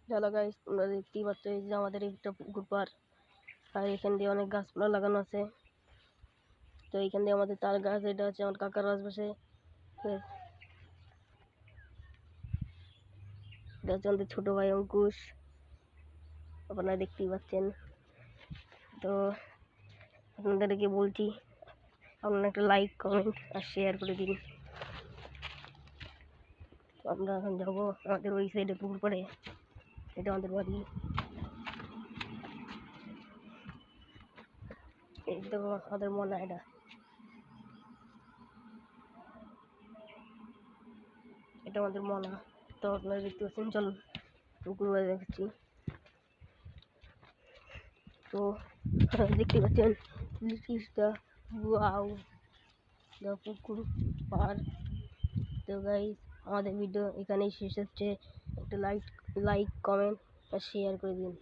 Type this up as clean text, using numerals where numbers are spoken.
চলো গাইস, তোমরা দেখতেই পাচ্ছ এই যে আমাদের একটা পুকুর পাড়, আর এখান দিয়ে অনেক গাছপালা লাগানো আছে। তো এইখান দিয়ে আমাদের তাল গাছ, এটা হচ্ছে আমার কাকার বাসে, এটা হচ্ছে আমাদের ছোট ভাই অঙ্কুশ, আপনারা দেখতেই পাচ্ছেন। তো আপনাদেরকে বলছি, আপনারা একটা লাইক কমেন্ট আর শেয়ার করে দিন। তো আমরা এখন যাবো আমাদের ওই সাইডে পুকুর পাড়ে, এটা আমাদের বাড়ি। এই তো আমাদের মনে এটা আমাদের মনা। তো আপনারা দেখতে পাচ্ছেন, চলুন পুকুর বাড়ি দেখাচ্ছি। তো দেখতে পাচ্ছেন ওয়াও, দ্য পুকুর পাড়। তো গাইস, আমাদের ভিডিও এখানেই শেষ হচ্ছে। একটা লাইক কমেন্ট আর শেয়ার করে দিন।